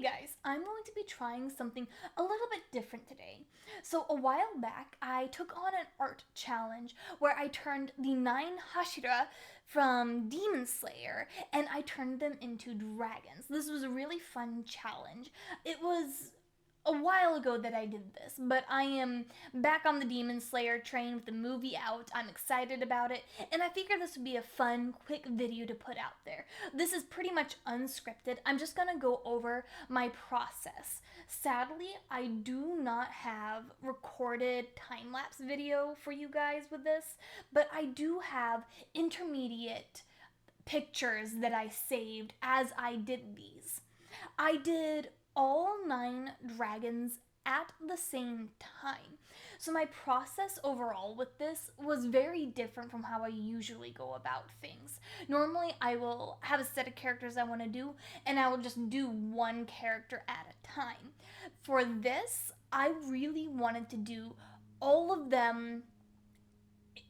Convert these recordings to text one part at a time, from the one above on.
Guys, I'm going to be trying something a little bit different today. So a while back, I took on an art challenge where I turned the 9 Hashira from Demon Slayer and I turned them into dragons. This was a really fun challenge. It was a while ago that I did this, but I am back on the Demon Slayer train with the movie out. I'm excited about it, and I figured this would be a fun, quick video to put out there. This is pretty much unscripted. I'm just gonna go over my process. Sadly, I do not have recorded time-lapse video for you guys with this, but I do have intermediate pictures that I saved as I did these. I did all 9 dragons at the same time. So my process overall with this was very different from how I usually go about things. Normally I will have a set of characters I want to do and I will just do one character at a time. For this, I really wanted to do all of them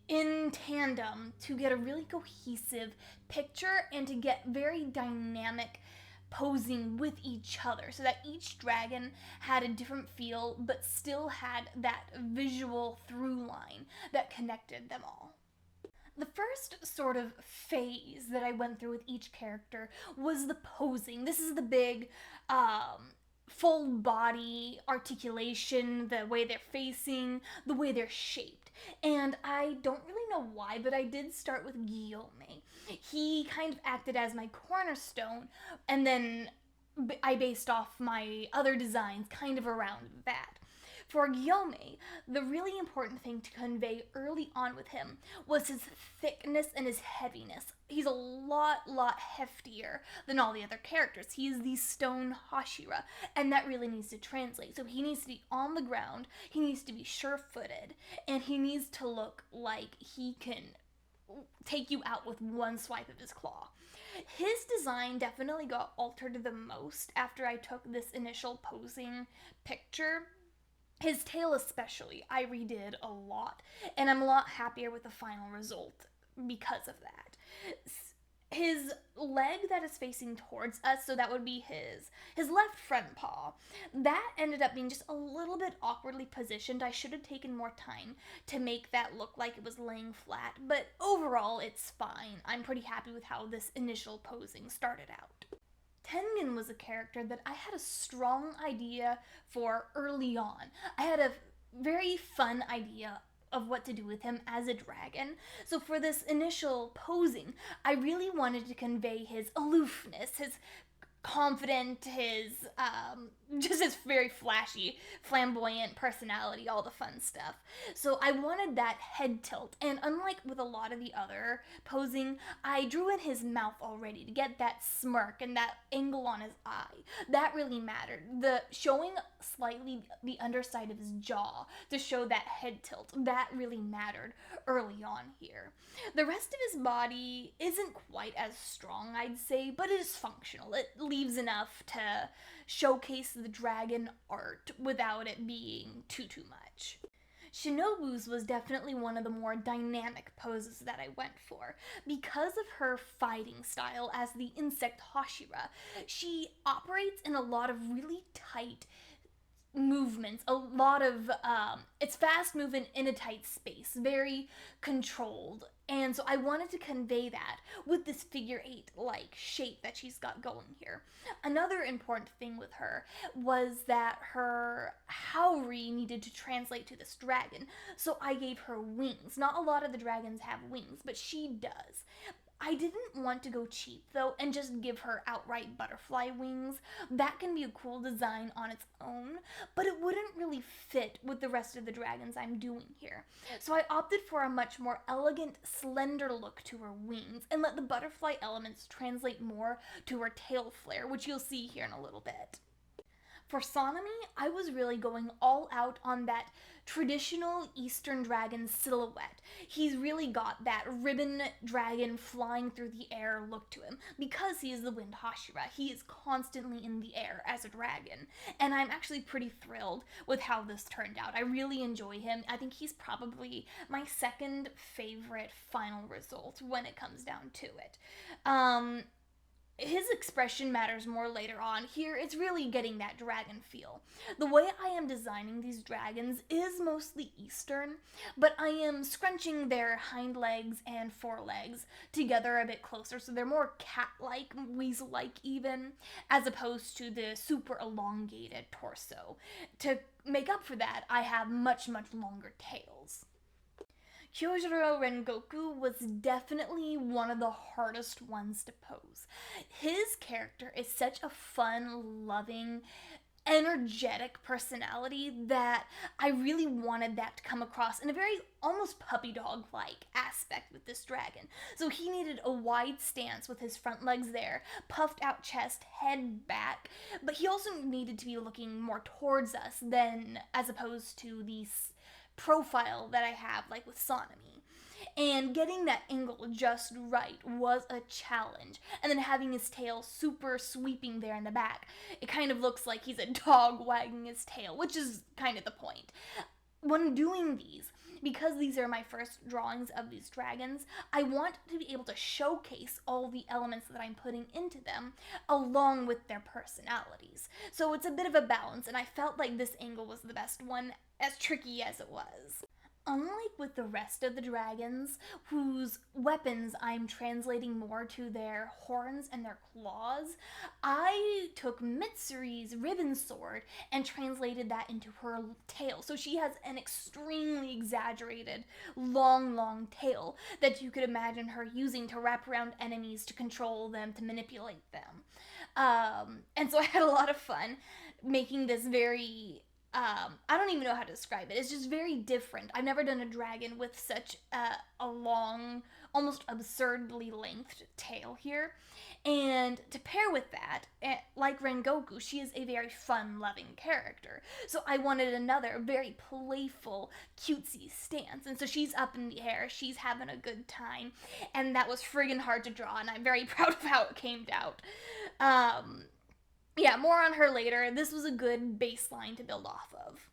in tandem to get a really cohesive picture and to get very dynamic posing with each other so that each dragon had a different feel but still had that visual through line that connected them all. The first sort of phase that I went through with each character was the posing. This is the big full body articulation, the way they're facing, the way they're shaped. And I don't really know why, but I did start with Guillaume. He kind of acted as my cornerstone, and then I based off my other designs kind of around that. For Guillaume, the really important thing to convey early on with him was his thickness and his heaviness. He's a lot heftier than all the other characters. He is the stone Hashira, and that really needs to translate. So he needs to be on the ground, he needs to be sure-footed, and he needs to look like he can take you out with one swipe of his claw. His design definitely got altered the most after I took this initial posing picture. His tail especially, I redid a lot, and I'm a lot happier with the final result because of that. His leg that is facing towards us, so that would be his left front paw, that ended up being just a little bit awkwardly positioned. I should have taken more time to make that look like it was laying flat, but overall it's fine. I'm pretty happy with how this initial posing started out. Tengen was a character that I had a strong idea for early on. I had a very fun idea of what to do with him as a dragon. So for this initial posing, I really wanted to convey his aloofness, his confident, his just his very flashy, flamboyant personality, all the fun stuff. So I wanted that head tilt, and unlike with a lot of the other posing, I drew in his mouth already to get that smirk and that angle on his eye. That really mattered. The showing slightly the underside of his jaw to show that head tilt, that really mattered early on here. The rest of his body isn't quite as strong, I'd say, but it is functional. It leaves enough to showcase the dragon art without it being too much. Shinobu's was definitely one of the more dynamic poses that I went for. Because of her fighting style as the insect Hashira, she operates in a lot of really tight movements, a lot of it's fast moving in a tight space, very controlled, and so I wanted to convey that with this figure 8 like shape that she's got going here. Another important thing with her was that her Haori needed to translate to this dragon, so I gave her wings. Not a lot of the dragons have wings, but she does. I didn't want to go cheap though and just give her outright butterfly wings. That can be a cool design on its own, but it wouldn't really fit with the rest of the dragons I'm doing here. So I opted for a much more elegant, slender look to her wings and let the butterfly elements translate more to her tail flare, which you'll see here in a little bit. For Sonami, I was really going all out on that traditional Eastern dragon silhouette. He's really got that ribbon dragon flying through the air look to him because he is the Wind Hashira. He is constantly in the air as a dragon, and I'm actually pretty thrilled with how this turned out. I really enjoy him. I think he's probably my second favorite final result when it comes down to it. his expression matters more later on. Here, it's really getting that dragon feel. The way I am designing these dragons is mostly Eastern, but I am scrunching their hind legs and forelegs together a bit closer so they're more cat-like, weasel-like even, as opposed to the super elongated torso. To make up for that, I have much, much longer tails. Kyojuro Rengoku was definitely one of the hardest ones to pose. His character is such a fun, loving, energetic personality that I really wanted that to come across in a very almost puppy dog like aspect with this dragon. So he needed a wide stance with his front legs there, puffed out chest, head back, but he also needed to be looking more towards us than as opposed to the profile that I have, like with Sonami. And getting that angle just right was a challenge. And then having his tail super sweeping there in the back, it kind of looks like he's a dog wagging his tail, which is kind of the point. When doing these, because these are my first drawings of these dragons, I want to be able to showcase all the elements that I'm putting into them along with their personalities. So it's a bit of a balance, and I felt like this angle was the best one, as tricky as it was. Unlike with the rest of the dragons, whose weapons I'm translating more to their horns and their claws, I took Mitsuri's ribbon sword and translated that into her tail. So she has an extremely exaggerated, long tail that you could imagine her using to wrap around enemies, to control them, to manipulate them. And so I had a lot of fun making this very I don't even know how to describe it. It's just very different. I've never done a dragon with such a long, almost absurdly lengthed tail here. And to pair with that, like Rengoku, she is a very fun-loving character. So I wanted another very playful, cutesy stance. And so she's up in the air, she's having a good time. And that was friggin' hard to draw, and I'm very proud of how it came out. Yeah, more on her later. This was a good baseline to build off of.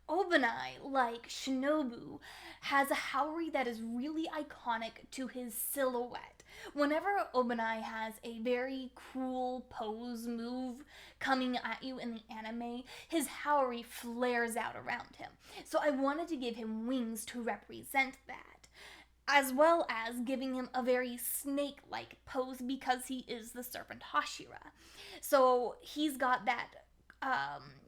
Obanai, like Shinobu, has a Haori that is really iconic to his silhouette. Whenever Obanai has a very cool pose move coming at you in the anime, his Haori flares out around him. So I wanted to give him wings to represent that, as well as giving him a very snake-like pose because he is the serpent Hashira. So he's got that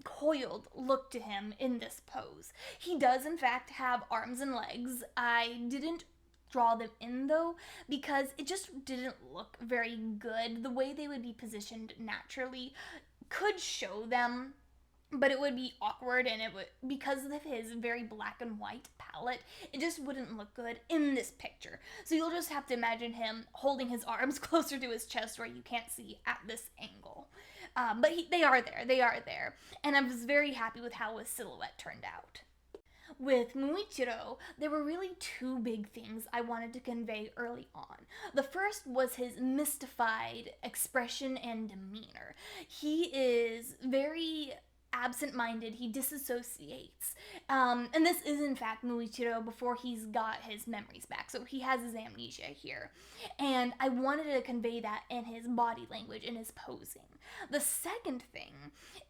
coiled look to him in this pose. He does, in fact, have arms and legs. I didn't draw them in, though, because it just didn't look very good. The way they would be positioned naturally could show them, but it would be awkward, and it would, because of his very black and white palette, it just wouldn't look good in this picture. So you'll just have to imagine him holding his arms closer to his chest where you can't see at this angle. But they are there, and I was very happy with how his silhouette turned out. With Muichiro, there were really two big things I wanted to convey early on. The first was his mystified expression and demeanor. He is very absent-minded, he disassociates. And this is in fact Muichiro before he's got his memories back, so he has his amnesia here. And I wanted to convey that in his body language, in his posing. The second thing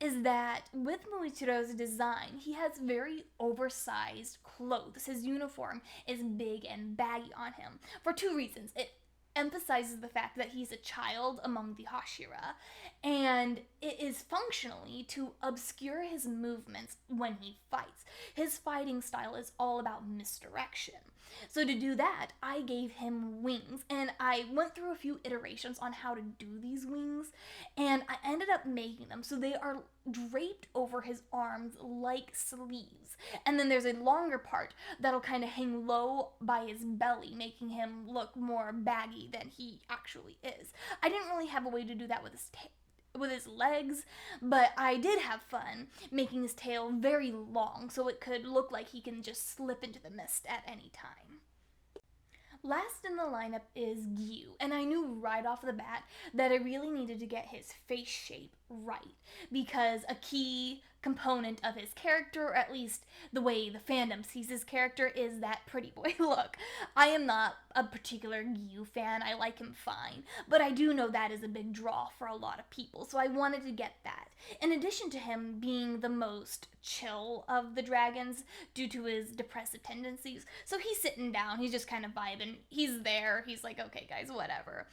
is that with Muichiro's design, he has very oversized clothes. His uniform is big and baggy on him for two reasons. It emphasizes the fact that he's a child among the Hashira, and it is functionally to obscure his movements when he fights. His fighting style is all about misdirection. So to do that, I gave him wings, and I went through a few iterations on how to do these wings, and I ended up making them so they are draped over his arms like sleeves. And then there's a longer part that'll kind of hang low by his belly, making him look more baggy than he actually is. I didn't really have a way to do that with his legs, but I did have fun making his tail very long so it could look like he can just slip into the mist at any time. Last in the lineup is Gyu, and I knew right off the bat that I really needed to get his face shape right because a key component of his character, or at least the way the fandom sees his character, is that pretty boy look. I am not a particular Gyu fan, I like him fine, but I do know that is a big draw for a lot of people, so I wanted to get that. In addition to him being the most chill of the dragons due to his depressive tendencies, so he's sitting down, he's just kind of vibing, he's there, he's like, okay, guys, whatever.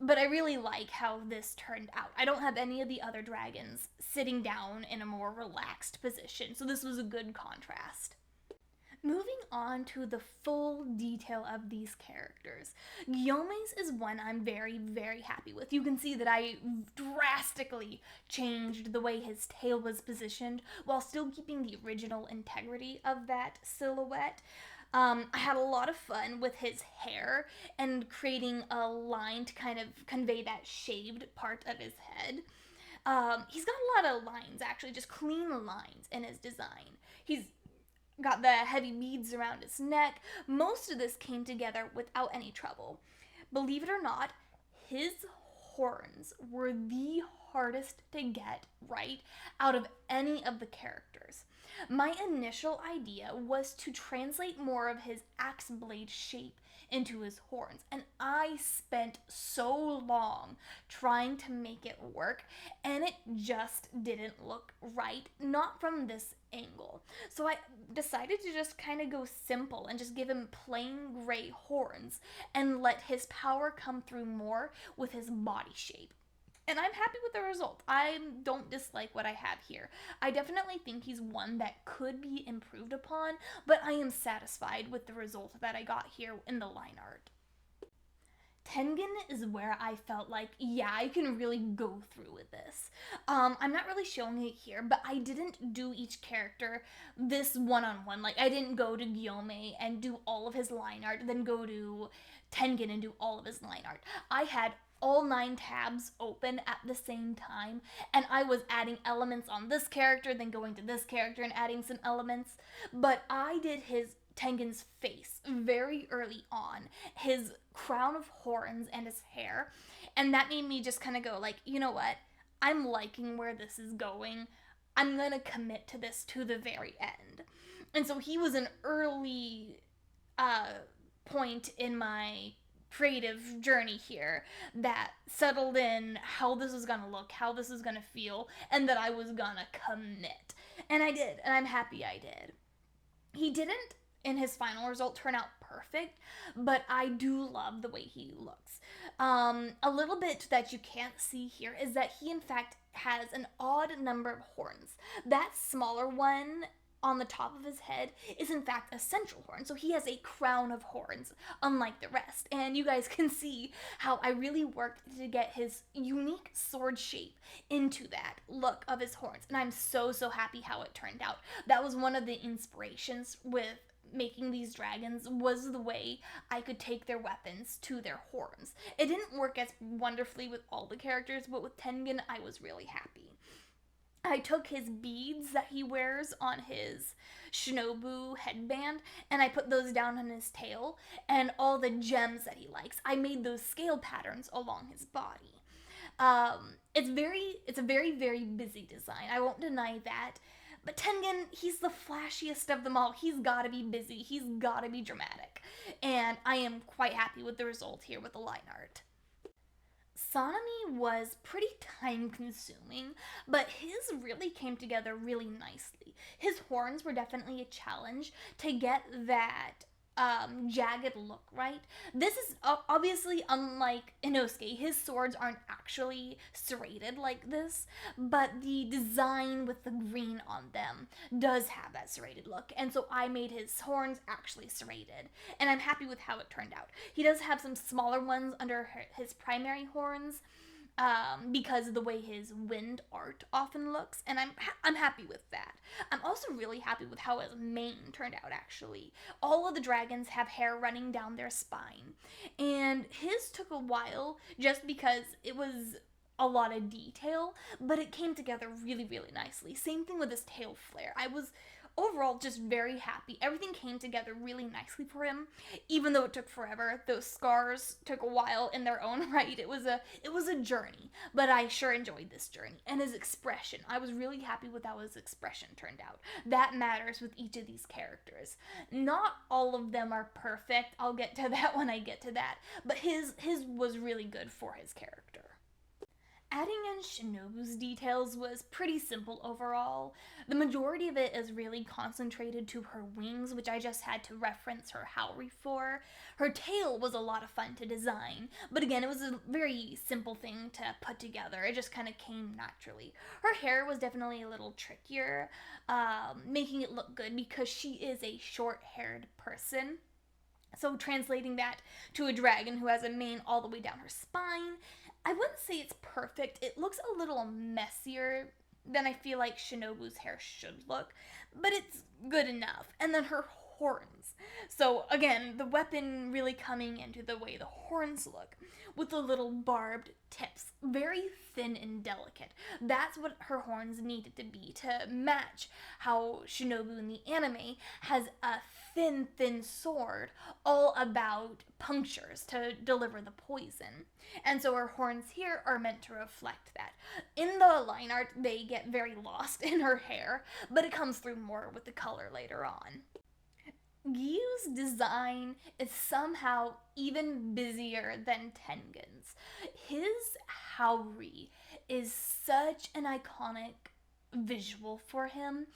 But I really like how this turned out. I don't have any of the other dragons sitting down in a more relaxed position, so this was a good contrast. Moving on to the full detail of these characters. Guillaume's is one I'm very, very happy with. You can see that I drastically changed the way his tail was positioned while still keeping the original integrity of that silhouette. I had a lot of fun with his hair and creating a line to kind of convey that shaved part of his head. He's got a lot of lines, actually, just clean lines in his design. He's got the heavy beads around his neck. Most of this came together without any trouble. Believe it or not, his horns were the hardest to get right out of any of the characters. My initial idea was to translate more of his axe blade shape into his horns, and I spent so long trying to make it work, and it just didn't look right, not from this angle. So I decided to just kind of go simple and just give him plain gray horns and let his power come through more with his body shape. And I'm happy with the result. I don't dislike what I have here. I definitely think he's one that could be improved upon, but I am satisfied with the result that I got here in the line art. Tengen is where I felt like, yeah, I can really go through with this. I'm not really showing it here, but I didn't do each character this one-on-one. Like, I didn't go to Guillaume and do all of his line art, then go to Tengen and do all of his line art. I had all 9 tabs open at the same time, and I was adding elements on this character, then going to this character and adding some elements. But I did his Tengen's face very early on, his crown of horns and his hair, and that made me just kind of go like, you know what? I'm liking where this is going. I'm gonna commit to this to the very end. And so he was an early point in my creative journey here that settled in how this was gonna look, how this was gonna feel, and that I was gonna commit. And I did, and I'm happy I did. He didn't, in his final result, turn out perfect, but I do love the way he looks. A little bit that you can't see here is that he, in fact, has an odd number of horns. That smaller one on the top of his head is in fact a central horn, so he has a crown of horns, unlike the rest. And you guys can see how I really worked to get his unique sword shape into that look of his horns, and I'm so happy how it turned out. That was one of the inspirations with making these dragons, was the way I could take their weapons to their horns. It didn't work as wonderfully with all the characters, but with Tengen I was really happy. I took his beads that he wears on his Shinobu headband, and I put those down on his tail, and all the gems that he likes, I made those scale patterns along his body. It's a very busy design, I won't deny that, but Tengen, he's the flashiest of them all. He's gotta be busy, he's gotta be dramatic, and I am quite happy with the result here with the line art. Sanemi was pretty time consuming, but his really came together really nicely. His horns were definitely a challenge to get that jagged look right. This is obviously unlike Inosuke. His swords aren't actually serrated like this, but the design with the green on them does have that serrated look, and so I made his horns actually serrated, and I'm happy with how it turned out. He does have some smaller ones under his primary horns, because of the way his wind art often looks, and I'm happy with that. I'm also really happy with how his mane turned out, actually. All of the dragons have hair running down their spine, and his took a while just because it was a lot of detail, but it came together really nicely. Same thing with his tail flare. I was overall, just very happy. Everything came together really nicely for him, even though it took forever. Those scars took a while in their own right. It was a journey, but I sure enjoyed this journey. And his expression, I was really happy with how his expression turned out. That matters with each of these characters. Not all of them are perfect. I'll get to that when I get to that. But his was really good for his character. Adding in Shinobu's details was pretty simple overall. The majority of it is really concentrated to her wings, which I just had to reference her Haori for. Her tail was a lot of fun to design, but again, it was a very simple thing to put together. It just kind of came naturally. Her hair was definitely a little trickier, making it look good because she is a short-haired person. So translating that to a dragon who has a mane all the way down her spine, I wouldn't say it's perfect. It looks a little messier than I feel like Shinobu's hair should look, but it's good enough. And then her horns. So again, the weapon really coming into the way the horns look, with the little barbed tips, very thin and delicate. That's what her horns needed to be to match how Shinobu in the anime has a thin sword all about punctures to deliver the poison. And so her horns here are meant to reflect that. In the line art, they get very lost in her hair, but it comes through more with the color later on. Gyu's design is somehow even busier than Tengen's. His Haori is such an iconic visual for him,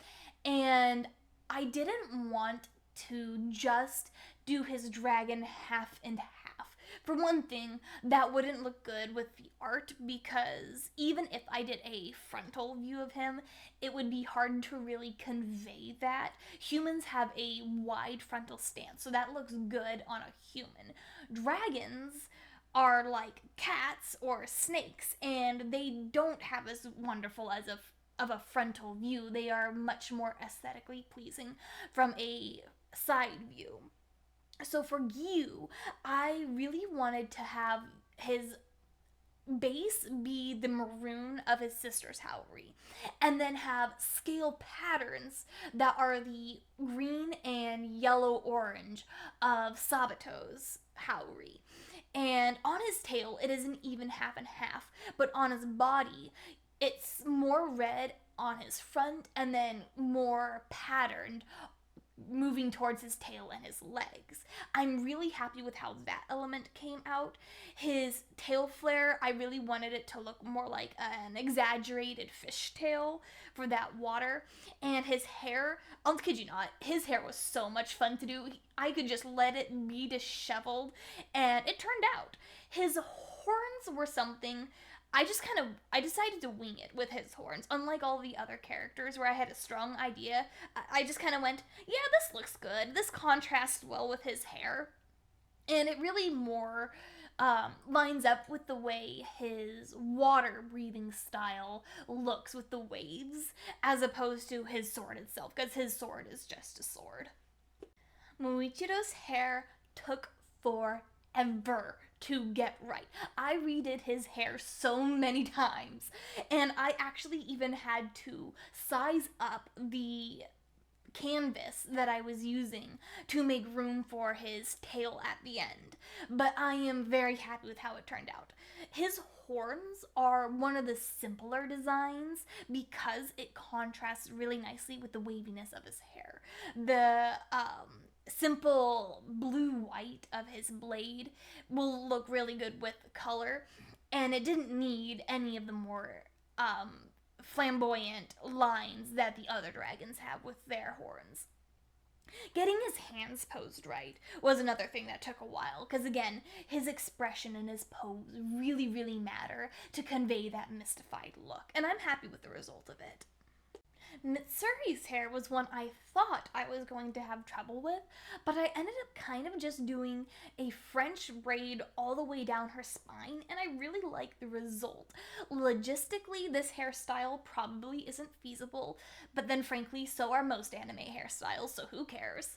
and I didn't want to just do his dragon half and half. For one thing, that wouldn't look good with the art because even if I did a frontal view of him, it would be hard to really convey that. Humans have a wide frontal stance, so that looks good on a human. Dragons are like cats or snakes, and they don't have as wonderful as of a frontal view. They are much more aesthetically pleasing from a side view. So for Gyu, I really wanted to have his base be the maroon of his sister's Haori, and then have scale patterns that are the green and yellow orange of Sabato's Haori. And on his tail, it isn't even half and half, but on his body, it's more red on his front and then more patterned moving towards his tail and his legs. I'm really happy with how that element came out. His tail flare, I really wanted it to look more like an exaggerated fishtail for that water. And his hair, I'll kid you not, his hair was so much fun to do. I could just let it be disheveled, and it turned out. His horns were something I decided to wing it with his horns. Unlike all the other characters where I had a strong idea, I just kind of went, yeah, this looks good. This contrasts well with his hair. And it really more lines up with the way his water breathing style looks with the waves, as opposed to his sword itself, because his sword is just a sword. Muichiro's hair took forever to get right. I redid his hair so many times, and I actually even had to size up the canvas that I was using to make room for his tail at the end. But I am very happy with how it turned out. His horns are one of the simpler designs because it contrasts really nicely with the waviness of his hair. The simple blue-white of his blade will look really good with color, and it didn't need any of the more flamboyant lines that the other dragons have with their horns. Getting his hands posed right was another thing that took a while, because again, his expression and his pose really matter to convey that mystified look, and I'm happy with the result of it. Mitsuri's hair was one I thought I was going to have trouble with, but I ended up kind of just doing a French braid all the way down her spine, and I really like the result. Logistically, this hairstyle probably isn't feasible, but then frankly, so are most anime hairstyles, so who cares?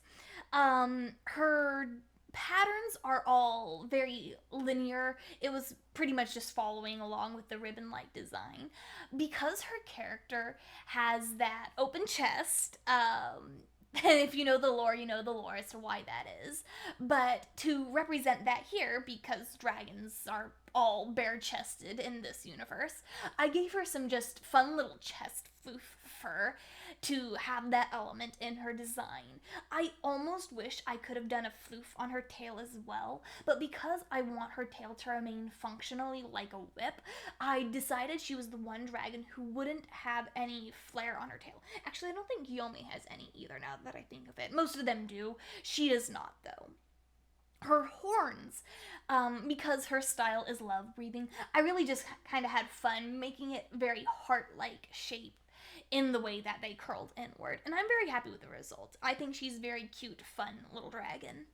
Her patterns are all very linear. It was pretty much just following along with the ribbon like design. Because her character has that open chest, and if you know the lore, you know the lore as to why that is. But to represent that here, because dragons are all bare chested in this universe, I gave her some just fun little chest fur to have that element in her design. I almost wish I could have done a floof on her tail as well, but because I want her tail to remain functionally like a whip, I decided she was the one dragon who wouldn't have any flare on her tail. Actually, I don't think Yome has any either now that I think of it. Most of them do. She does not, though. Her horns, because her style is love breathing, I really just kind of had fun making it very heart like shape in the way that they curled inward. And I'm very happy with the result. I think she's very cute, fun little dragon.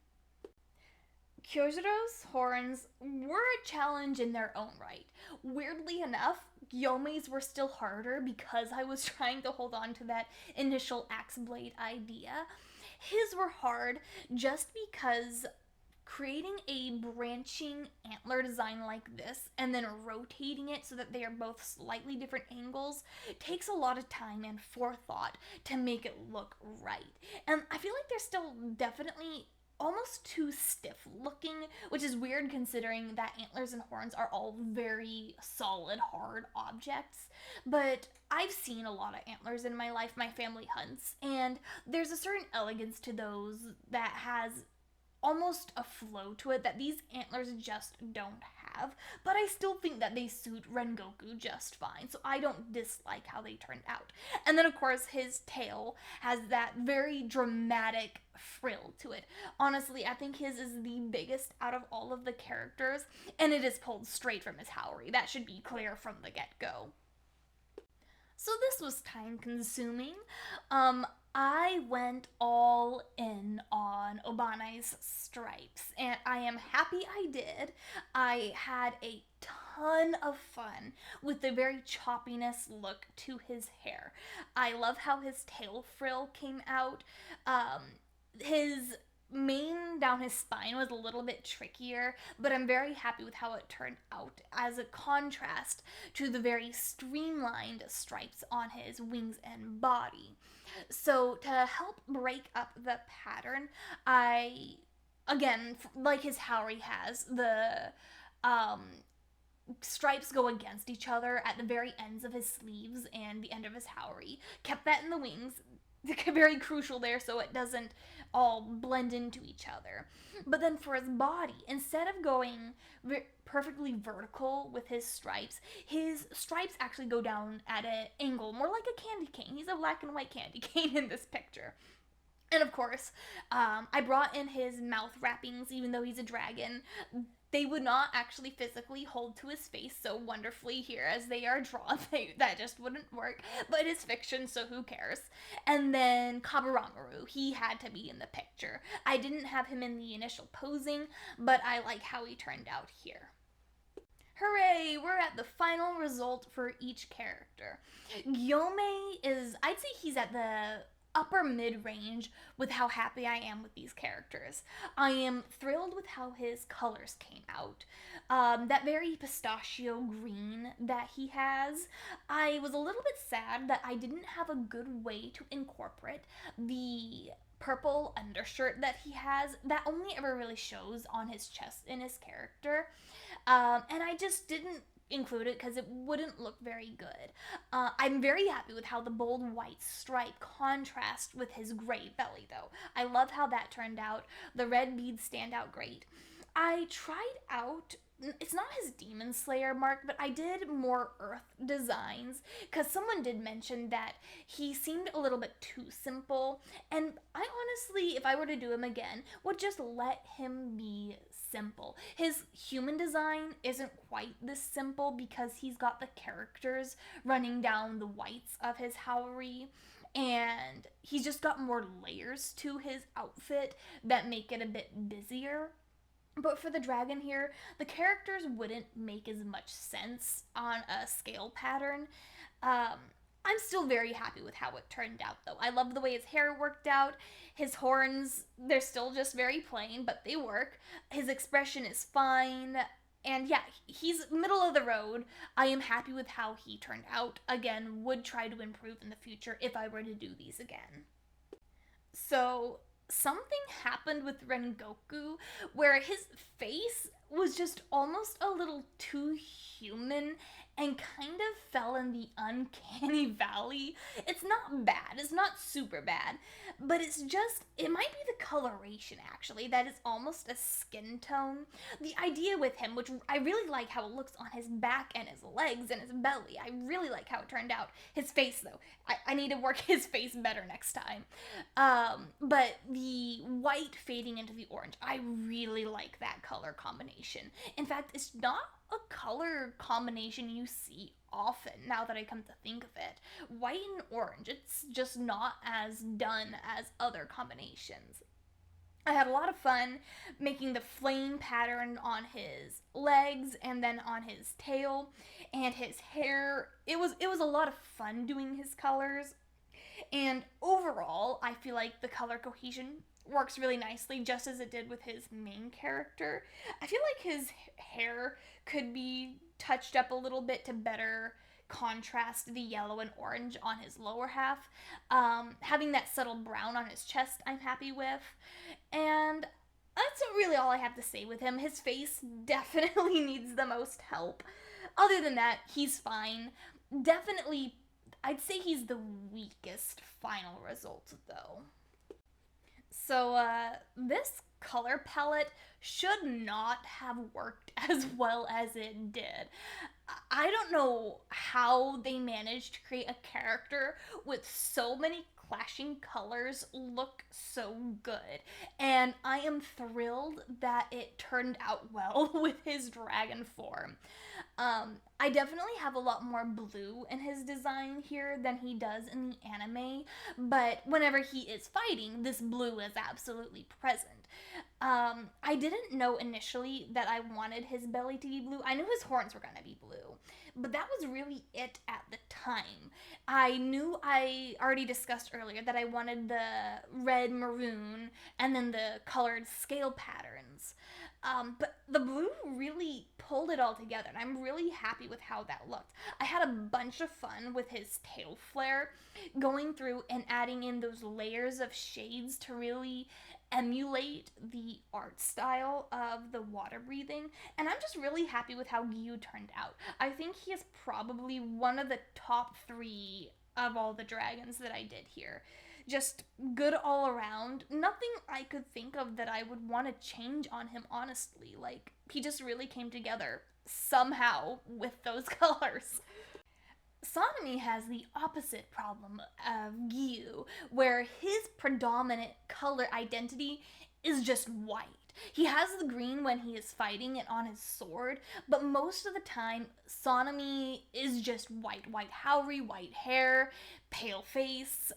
Kyojiro's horns were a challenge in their own right. Weirdly enough, Gyome's were still harder because I was trying to hold on to that initial axe blade idea. His were hard just because creating a branching antler design like this and then rotating it so that they are both slightly different angles takes a lot of time and forethought to make it look right. And I feel like they're still definitely almost too stiff looking, which is weird considering that antlers and horns are all very solid, hard objects. But I've seen a lot of antlers in my life. My family hunts, and there's a certain elegance to those that has almost a flow to it that these antlers just don't have, but I still think that they suit Rengoku just fine, so I don't dislike how they turned out. And then, of course, his tail has that very dramatic frill to it. Honestly, I think his is the biggest out of all of the characters, and it is pulled straight from his Haori. That should be clear from the get-go. So this was time consuming. I went all in on Obane's stripes, and I am happy I did. I had a ton of fun with the very choppiness look to his hair. I love how his tail frill came out. His mane down his spine was a little bit trickier, but I'm very happy with how it turned out as a contrast to the very streamlined stripes on his wings and body. So, to help break up the pattern, I, again, like his Haori has, the um, stripes go against each other at the very ends of his sleeves and the end of his Haori. Kept that in the wings. Very crucial there so it doesn't all blend into each other. But then for his body, instead of going perfectly vertical with his stripes actually go down at an angle, more like a candy cane. He's a black and white candy cane in this picture. And of course, I brought in his mouth wrappings, even though he's a dragon. They would not actually physically hold to his face so wonderfully here as they are drawn. That just wouldn't work. But it's fiction, so who cares? And then Kaburamaru, he had to be in the picture. I didn't have him in the initial posing, but I like how he turned out here. Hooray! We're at the final result for each character. Gyome is, I'd say he's at the upper mid range with how happy I am with these characters. I am thrilled with how his colors came out. That very pistachio green that he has. I was a little bit sad that I didn't have a good way to incorporate the purple undershirt that he has that only ever really shows on his chest in his character. And I just didn't include it because it wouldn't look very good. I'm very happy with how the bold white stripe contrasts with his gray belly, though. I love how that turned out. The red beads stand out great. I tried out, it's not his Demon Slayer mark, but I did more earth designs because someone did mention that he seemed a little bit too simple. And I honestly, if I were to do him again, would just let him be simple. His human design isn't quite this simple because he's got the characters running down the whites of his Haori, and he's just got more layers to his outfit that make it a bit busier. But for the dragon here, the characters wouldn't make as much sense on a scale pattern. Um, I'm still very happy with how it turned out, though. I love the way his hair worked out. His horns, they're still just very plain, but they work. His expression is fine. And yeah, he's middle of the road. I am happy with how he turned out. Again, would try to improve in the future if I were to do these again. So, something happened with Rengoku where his face was just almost a little too human and kind of fell in the uncanny valley. It's not bad, it's not super bad, but it might be the coloration actually, that is almost a skin tone. The idea with him, which I really like how it looks on his back and his legs and his belly, I really like how it turned out. His face, though, I need to work his face better next time. But the white fading into the orange, I really like that color combination. In fact, it's not a color combination you see often now that I come to think of it. White and orange, it's just not as done as other combinations. I had a lot of fun making the flame pattern on his legs and then on his tail and his hair. It was a lot of fun doing his colors. And overall, I feel like the color cohesion works really nicely, just as it did with his main character. I feel like his hair could be touched up a little bit to better contrast the yellow and orange on his lower half. Having that subtle brown on his chest, I'm happy with. And that's really all I have to say with him. His face definitely needs the most help. Other than that, he's fine. Definitely, I'd say he's the weakest final result, though. So, this color palette should not have worked as well as it did. I don't know how they managed to create a character with so many clashing colors look so good. And I am thrilled that it turned out well with his dragon form. I definitely have a lot more blue in his design here than he does in the anime, but whenever he is fighting, this blue is absolutely present. I didn't know initially that I wanted his belly to be blue. I knew his horns were gonna be blue, but that was really it at the time. I knew I already discussed earlier that I wanted the red maroon and then the colored scale patterns. But the blue really pulled it all together, and I'm really happy with how that looked. I had a bunch of fun with his tail flare, going through and adding in those layers of shades to really emulate the art style of the water breathing, and I'm just really happy with how Gyu turned out. I think he is probably one of the top three of all the dragons that I did here. Just good all around. Nothing I could think of that I would want to change on him, honestly. Like, he just really came together somehow with those colors. Sonomy has the opposite problem of Gyu, where his predominant color identity is just white. He has the green when he is fighting it on his sword, but most of the time, Sonomy is just white. White Howry, white hair, pale face.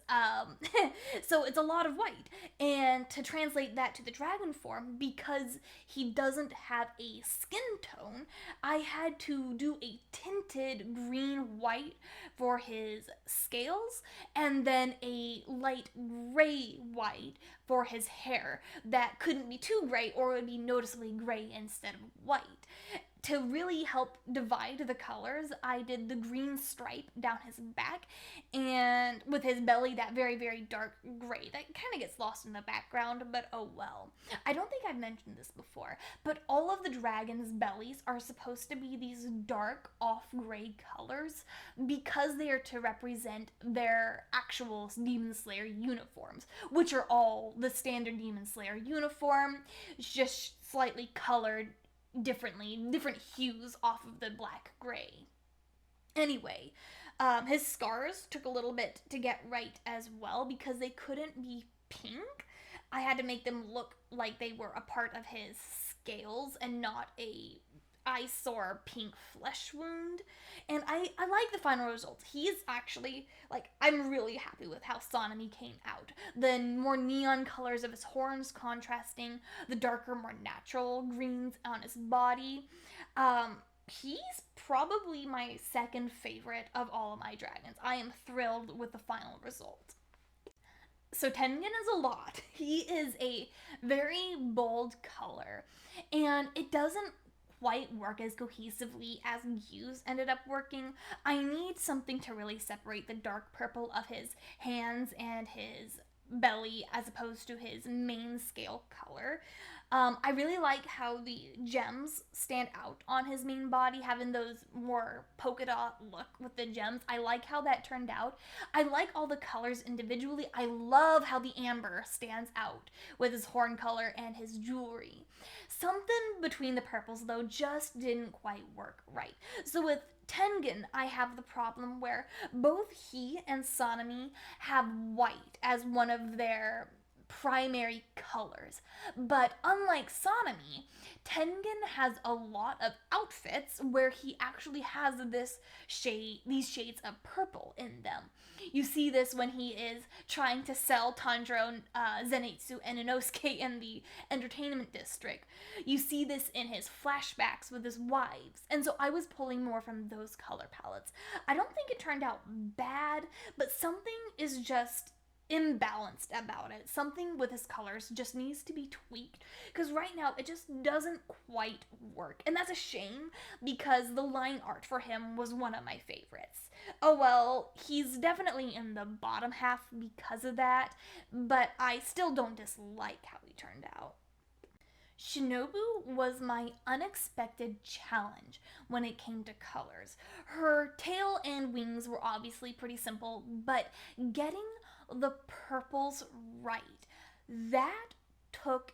So it's a lot of white. And to translate that to the dragon form, because he doesn't have a skin tone, I had to do a tinted green-white for his scales, and then a light gray-white for his hair that couldn't be too gray or it would be noticeably gray instead of white. To really help divide the colors, I did the green stripe down his back, and with his belly, that very, very dark gray. That kind of gets lost in the background, but oh well. I don't think I've mentioned this before, but all of the dragons' bellies are supposed to be these dark, off-gray colors because they are to represent their actual Demon Slayer uniforms, which are all the standard Demon Slayer uniform, just slightly colored differently, different hues off of the black gray. Anyway, his scars took a little bit to get right as well because they couldn't be pink. I had to make them look like they were a part of his scales and not a eyesore pink flesh wound. And I like the final result. He is actually, like, I'm really happy with how Sonomy came out. The more neon colors of his horns contrasting, the darker, more natural greens on his body. He's probably my second favorite of all of my dragons. I am thrilled with the final result. So Tengen is a lot. He is a very bold color, and it doesn't quite work as cohesively as Yu's ended up working. I need something to really separate the dark purple of his hands and his belly as opposed to his main scale color. I really like how the gems stand out on his main body, having those more polka dot look with the gems. I like how that turned out. I like all the colors individually. I love how the amber stands out with his horn color and his jewelry. Something between the purples, though, just didn't quite work right. So with Tengen, I have the problem where both he and Sanemi have white as one of their primary colors. But unlike Sanemi, Tengen has a lot of outfits where he actually has these shades of purple in them. You see this when he is trying to sell Tanjiro, Zenitsu, and Inosuke in the entertainment district. You see this in his flashbacks with his wives. And so I was pulling more from those color palettes. I don't think it turned out bad, but something is just imbalanced about it. Something with his colors just needs to be tweaked because right now it just doesn't quite work. And that's a shame because the line art for him was one of my favorites. Oh well, he's definitely in the bottom half because of that, but I still don't dislike how he turned out. Shinobu was my unexpected challenge when it came to colors. Her tail and wings were obviously pretty simple, but getting the purples right, that took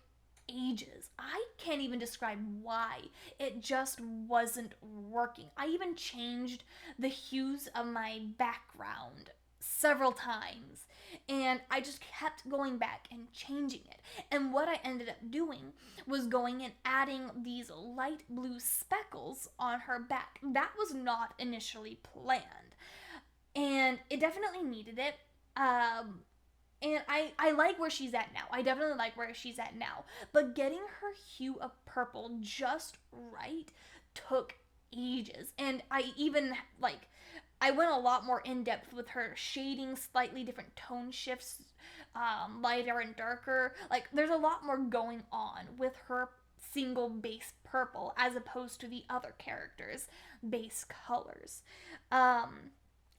ages. I can't even describe why. It just wasn't working. I even changed the hues of my background several times and I just kept going back and changing it. And what I ended up doing was going and adding these light blue speckles on her back. That was not initially planned. And it definitely needed it. And I like where she's at now. I definitely like where she's at now. But getting her hue of purple just right took ages. And I went a lot more in depth with her shading, slightly different tone shifts, lighter and darker. Like, there's a lot more going on with her single base purple as opposed to the other characters' base colors.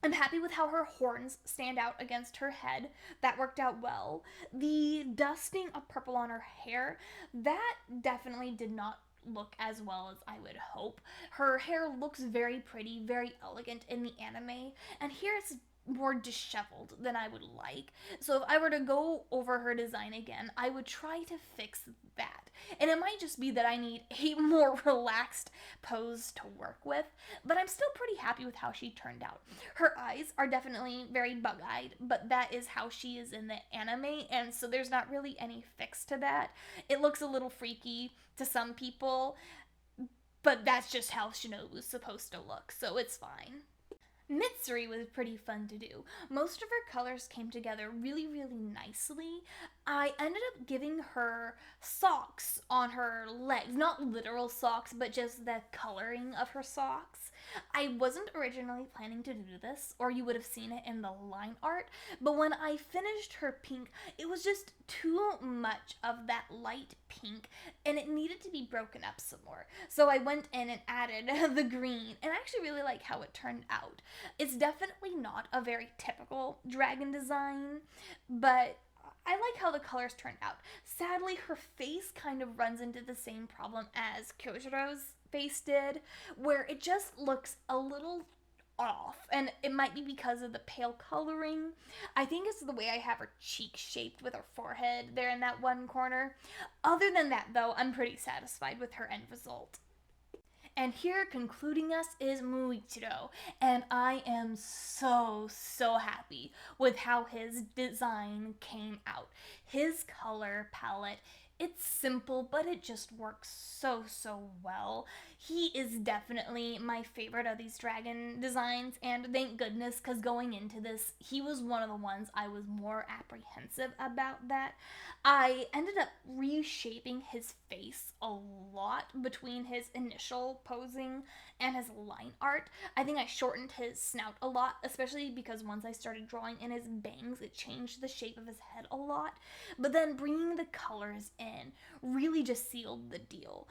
I'm happy with how her horns stand out against her head. That worked out well. The dusting of purple on her hair, that definitely did not look as well as I would hope. Her hair looks very pretty, very elegant in the anime, and here it's more disheveled than I would like. So if I were to go over her design again, I would try to fix that. And it might just be that I need a more relaxed pose to work with, but I'm still pretty happy with how she turned out. Her eyes are definitely very bug-eyed, but that is how she is in the anime, and so there's not really any fix to that. It looks a little freaky to some people, but that's just how Shinobu's supposed to look, so it's fine. Mitsuri was pretty fun to do. Most of her colors came together really, really nicely. I ended up giving her socks on her legs. Not literal socks, but just the coloring of her socks. I wasn't originally planning to do this, or you would have seen it in the line art, but when I finished her pink, it was just too much of that light pink, and it needed to be broken up some more. So I went in and added the green, and I actually really like how it turned out. It's definitely not a very typical dragon design, but I like how the colors turned out. Sadly, her face kind of runs into the same problem as Kyojiro's face did, where it just looks a little off, and it might be because of the pale coloring. I think it's the way I have her cheek shaped with her forehead there in that one corner. Other than that, though, I'm pretty satisfied with her end result. And here concluding us is Muichiro, and I am so happy with how his design came out. His color palette It's simple, but it just works so well. He is definitely my favorite of these dragon designs, and thank goodness, because going into this, he was one of the ones I was more apprehensive about that. I ended up reshaping his face a lot between his initial posing and his line art. I think I shortened his snout a lot, especially because once I started drawing in his bangs, it changed the shape of his head a lot. But then bringing the colors in really just sealed the deal.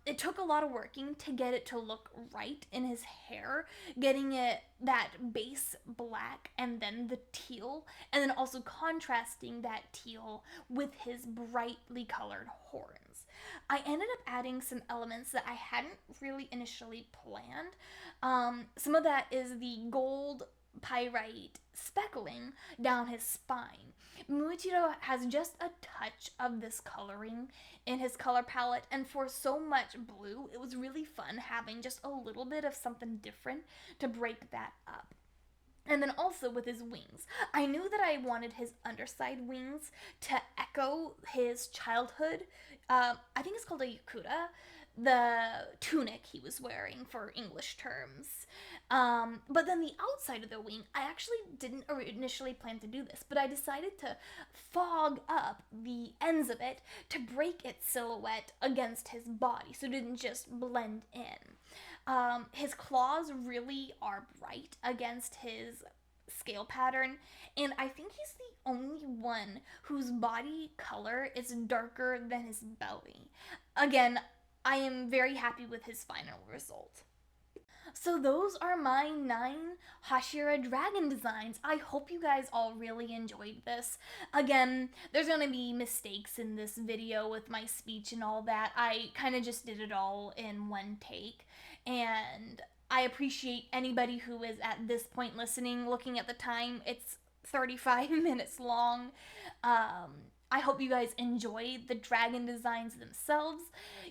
It took a lot of working to get it to look right in his hair, getting it that base black and then the teal, and then also contrasting that teal with his brightly colored horns. I ended up adding some elements that I hadn't really initially planned. Some of that is the gold pyrite speckling down his spine. Muichiro has just a touch of this coloring in his color palette, and for so much blue, it was really fun having just a little bit of something different to break that up. And then also with his wings. I knew that I wanted his underside wings to echo his childhood. I think it's called a yukura, the tunic he was wearing for English terms. But then the outside of the wing, I actually didn't initially plan to do this, but I decided to fog up the ends of it to break its silhouette against his body so it didn't just blend in. His claws really are bright against his scale pattern, and I think he's the only one whose body color is darker than his belly. Again, I am very happy with his final result. So those are my 9 Hashira dragon designs. I hope you guys all really enjoyed this. Again, there's gonna be mistakes in this video with my speech and all that. I kind of just did it all in one take. And I appreciate anybody who is at this point listening. Looking at the time, it's 35 minutes long. I hope you guys enjoyed the dragon designs themselves.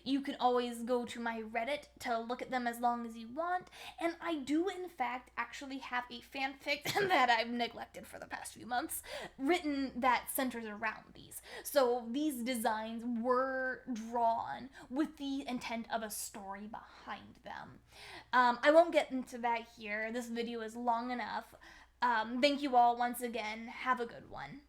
You can always go to my Reddit to look at them as long as you want. And I do, in fact, actually have a fanfic that I've neglected for the past few months written that centers around these. So these designs were drawn with the intent of a story behind them. I won't get into that here. This video is long enough. Thank you all once again. Have a good one.